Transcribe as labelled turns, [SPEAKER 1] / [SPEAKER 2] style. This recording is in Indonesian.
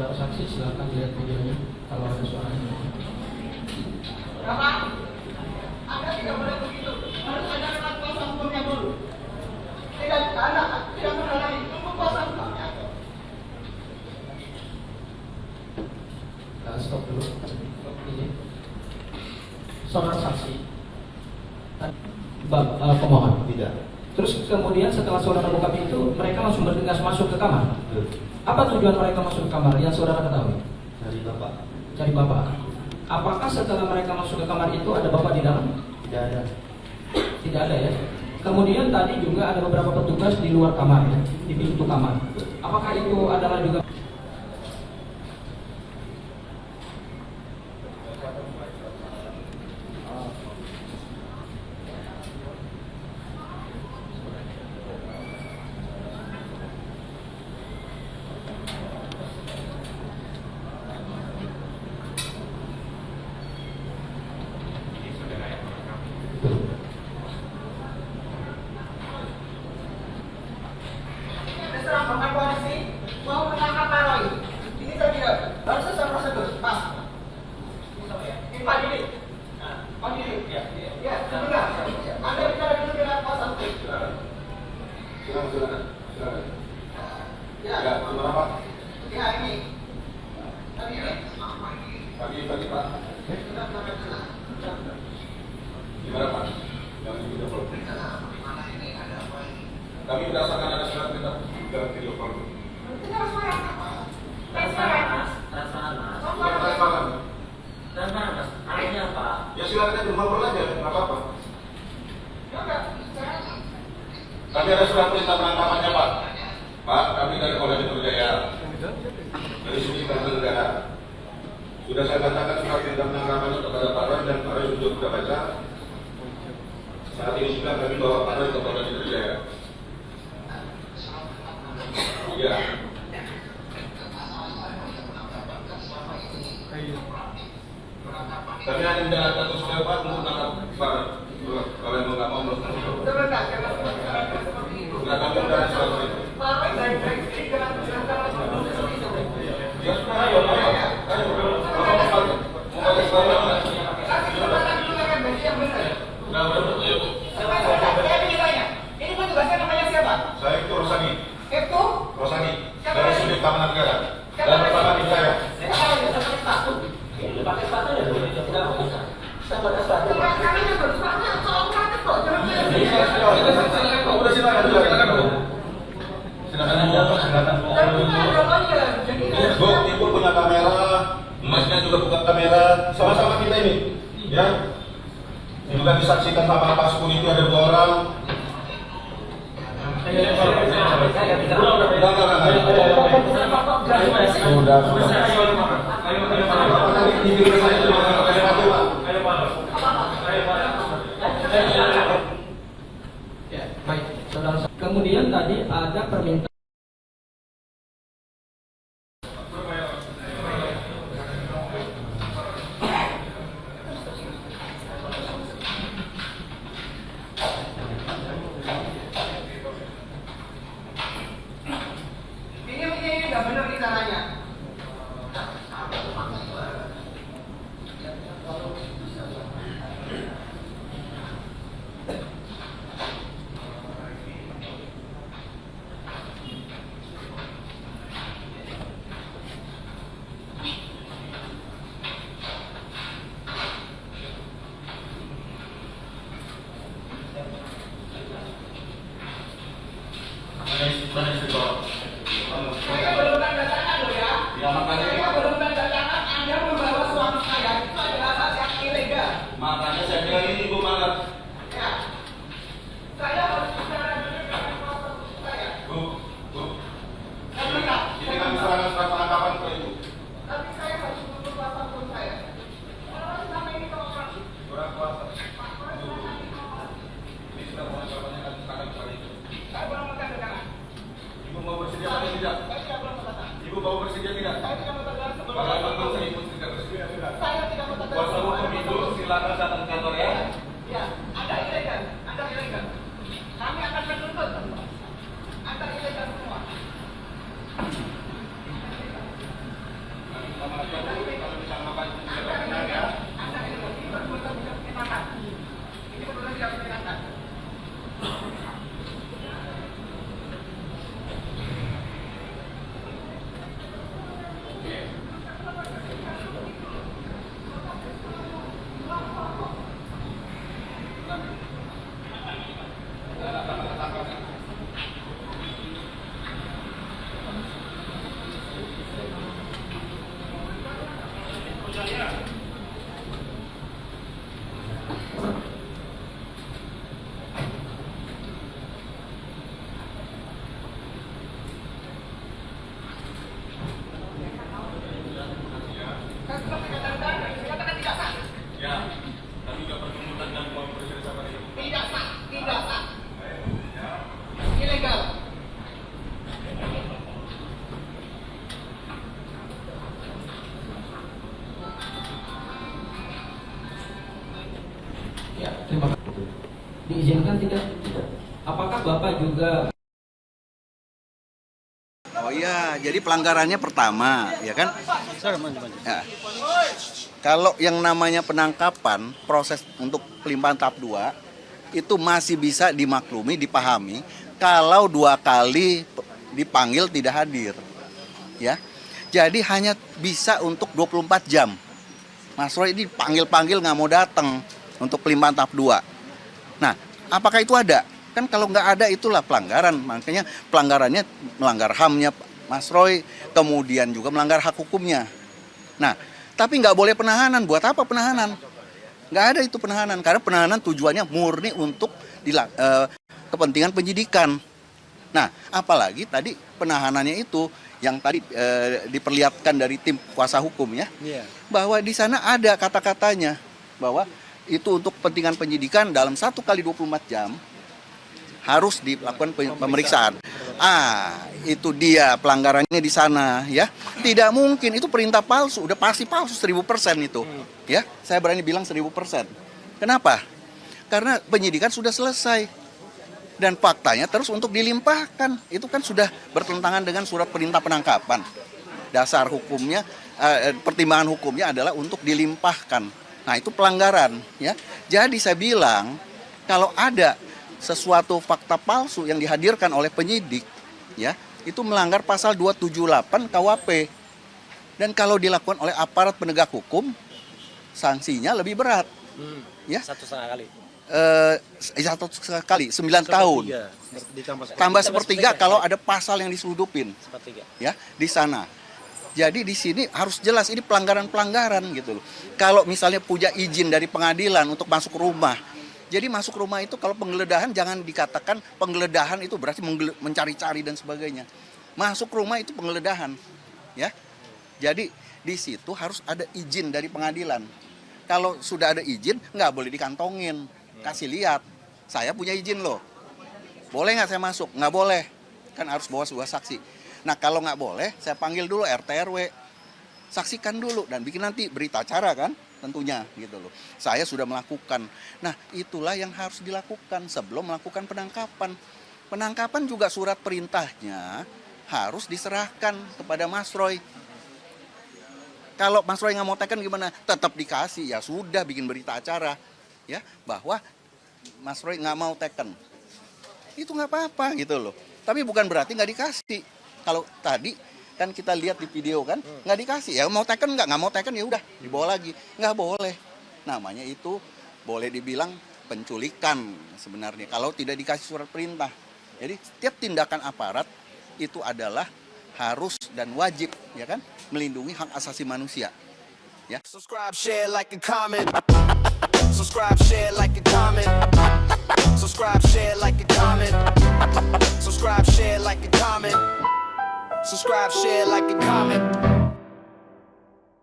[SPEAKER 1] saudara saksi silakan lihat videonya kalau ada suaranya.
[SPEAKER 2] Bapak, Anda tidak boleh begitu. Harus ada kuasa hukumnya dulu. Tidak menghalangi. Tunggu kuasa hukumnya.
[SPEAKER 1] Nah, stop dulu. Stop ini. Saudara saksi. Pemohon.
[SPEAKER 3] Tidak.
[SPEAKER 1] Terus kemudian setelah saudara buka pintu, mereka langsung bergegas masuk ke kamar. Apa tujuan mereka masuk ke kamar yang saudara ketahui?
[SPEAKER 3] Dari bapak.
[SPEAKER 1] Cari bapak. Apakah setelah mereka masuk ke kamar itu ada bapak di dalam?
[SPEAKER 3] Tidak ada.
[SPEAKER 1] Tidak ada ya. Kemudian tadi juga ada beberapa petugas di luar kamar ya, di pintu kamar. Apakah itu adalah juga
[SPEAKER 2] Terserah Bapak polisi mau menangkap Pak Roy. Ini saya tidak. Harus sesuai prosedur. Pak. Ini Pak Didi. Pak Didi. Ya, sebentar. Anda bicara dulu dengan kuasa hukum.
[SPEAKER 3] Silakan.
[SPEAKER 2] Ya.
[SPEAKER 3] Ya, gimana Pak?
[SPEAKER 2] Ya, ini.
[SPEAKER 3] Pagi Pak. Gimana Pak? Jangan video call. Kami berdasarkan ada surat perintah dalam video call.
[SPEAKER 4] Transparan, artinya apa?
[SPEAKER 3] Ya silakan di rumah aja, nggak apa-apa. Kami ada surat perintah penangkapannya Pak. Pak, kami dari Polda Metro Jaya. Dari sini Negara. Sudah saya katakan surat perintah penangkapannya kepada Pak Roy dan Pak Roy sudah baca. Saat ini juga kami bawa Pak Roy ke Polda Metro Jaya. Ya. Kami hanya menjalankan usul Pak untuk menangkap Pak. Kalau yang nggak mau belum.
[SPEAKER 2] Sebentar.
[SPEAKER 3] Nggak kami sudah surat itu.
[SPEAKER 2] Pak Roy baik-baik.
[SPEAKER 3] Ya sudah, ayo.
[SPEAKER 2] Ini petugasnya namanya siapa?
[SPEAKER 3] Saya itu Rosani.
[SPEAKER 2] Itu?
[SPEAKER 3] Rosani dari sudut Taman Negara. Dan bersama tim saya.
[SPEAKER 1] pakai sepatu ya dulu? Saya pakai sepatu.
[SPEAKER 2] Kami juga bersama soal praktek kok.
[SPEAKER 3] Udah silakan. Silakan. Bu, ibu punya kamera, emasnya juga buka kamera, sama-sama kita ini, ya. Juga disaksikan sama Pak Security ada 2 orang.
[SPEAKER 1] Ya, baik, saudara. Kemudian tadi ada permintaan.
[SPEAKER 2] Ini nggak benar nih caranya. Saya belum tanda tangan loh ya. Saya belum tanda tangan. Anda membawa suami saya itu adalah hal yang ilegal.
[SPEAKER 3] Makanya saya bilang ini Bu Malat.
[SPEAKER 2] Ya. Saya harus bicara dulu dengan kuasa hukum saya.
[SPEAKER 3] Bu.
[SPEAKER 2] Sebentar.
[SPEAKER 3] Ini kan serangan surat penangkapan ke Ibu.
[SPEAKER 2] Tapi saya harus tunggu kuasa hukum saya. Kalau selama ini kau sakit,
[SPEAKER 3] Surat kuasa.
[SPEAKER 2] Pak Roy silakan dikawal.
[SPEAKER 3] Ini sudah penangkapannya kan sekarang kali itu.
[SPEAKER 2] Saya belum tanda tangan.
[SPEAKER 3] Ibu mau bersedia atau tidak?
[SPEAKER 2] Saya tidak belum tanda tangan.
[SPEAKER 3] Ibu mau bersedia tidak?
[SPEAKER 2] Saya tidak mau tanda tangan sebelum
[SPEAKER 3] Kalau
[SPEAKER 2] kuasa
[SPEAKER 3] memang
[SPEAKER 2] hukum.
[SPEAKER 3] saya Ibu tidak bersedia.
[SPEAKER 2] Saya tidak mau tanda
[SPEAKER 3] Kuasa
[SPEAKER 2] tangan.
[SPEAKER 3] hukum itu silakan datang ke kantor ya.
[SPEAKER 2] Ya, Anda ilegal. Anda ilegal. Kami akan menuntut. Anda ilegal semua.
[SPEAKER 1] mengizinkan tidak? Apakah Bapak juga?
[SPEAKER 4] Oh iya, jadi pelanggarannya pertama, ya kan? Ya. Kalau yang namanya penangkapan, proses untuk pelimpahan tahap 2, itu masih bisa dimaklumi, dipahami, kalau 2 kali dipanggil tidak hadir. Ya, jadi hanya bisa untuk 24 jam. Mas Roy ini panggil-panggil nggak mau datang untuk pelimpahan tahap 2. Nah, apakah itu ada? Kan kalau nggak ada itulah pelanggaran. Makanya pelanggarannya melanggar HAM-nya Mas Roy, kemudian juga melanggar hak hukumnya. Nah, tapi nggak boleh penahanan. Buat apa penahanan? Nggak ada itu penahanan. Karena penahanan tujuannya murni untuk kepentingan penyidikan. Nah, apalagi tadi penahanannya itu yang tadi diperlihatkan dari tim kuasa hukum ya, bahwa di sana ada kata-katanya bahwa itu untuk kepentingan penyidikan dalam 1 kali 24 jam harus dilakukan pemeriksaan. Itu dia pelanggarannya di sana ya. Tidak mungkin, itu perintah palsu, udah pasti palsu 1000% itu. Ya, saya berani bilang 1000%. Kenapa? Karena penyidikan sudah selesai. Dan faktanya terus untuk dilimpahkan, itu kan sudah bertentangan dengan surat perintah penangkapan. Dasar hukumnya, pertimbangan hukumnya adalah untuk dilimpahkan. Nah, itu pelanggaran ya. Jadi saya bilang kalau ada sesuatu fakta palsu yang dihadirkan oleh penyidik ya, itu melanggar pasal 278 KUHP. Dan kalau dilakukan oleh aparat penegak hukum, sanksinya lebih berat. Ya.
[SPEAKER 5] 1,5 kali.
[SPEAKER 4] 1 kali 9 tahun. Tambah sepertiga kalau ada pasal yang diseludupin. Ya, di sana. Jadi di sini harus jelas ini pelanggaran-pelanggaran gitu loh. Kalau misalnya punya izin dari pengadilan untuk masuk rumah. Jadi masuk rumah itu kalau penggeledahan jangan dikatakan penggeledahan itu berarti mencari-cari dan sebagainya. Masuk rumah itu penggeledahan. Ya. Jadi di situ harus ada izin dari pengadilan. Kalau sudah ada izin nggak boleh dikantongin. Kasih lihat, saya punya izin loh. Boleh nggak saya masuk? Nggak boleh. Kan harus bawa sebuah saksi. Nah kalau nggak boleh, saya panggil dulu RT RW. Saksikan dulu dan bikin nanti berita acara kan tentunya gitu loh. Saya sudah melakukan. Nah itulah yang harus dilakukan sebelum melakukan penangkapan. Penangkapan juga surat perintahnya harus diserahkan kepada Mas Roy. Kalau Mas Roy nggak mau teken gimana? Tetap dikasih, ya sudah bikin berita acara. Ya, bahwa Mas Roy nggak mau teken. Itu nggak apa-apa gitu loh. Tapi bukan berarti nggak dikasih. Kalau tadi kan kita lihat di video kan, nggak dikasih. Ya mau teken nggak mau teken ya udah dibawa lagi. Nggak boleh. Namanya itu boleh dibilang penculikan sebenarnya. Kalau tidak dikasih surat perintah. Jadi setiap tindakan aparat itu adalah harus dan wajib ya kan melindungi hak asasi manusia. Ya.
[SPEAKER 6] Subscribe, share, like, and comment. Subscribe, share, like, and comment. Subscribe, share, like, and comment. Subscribe, share, like, and comment. Subscribe, share, like, and comment.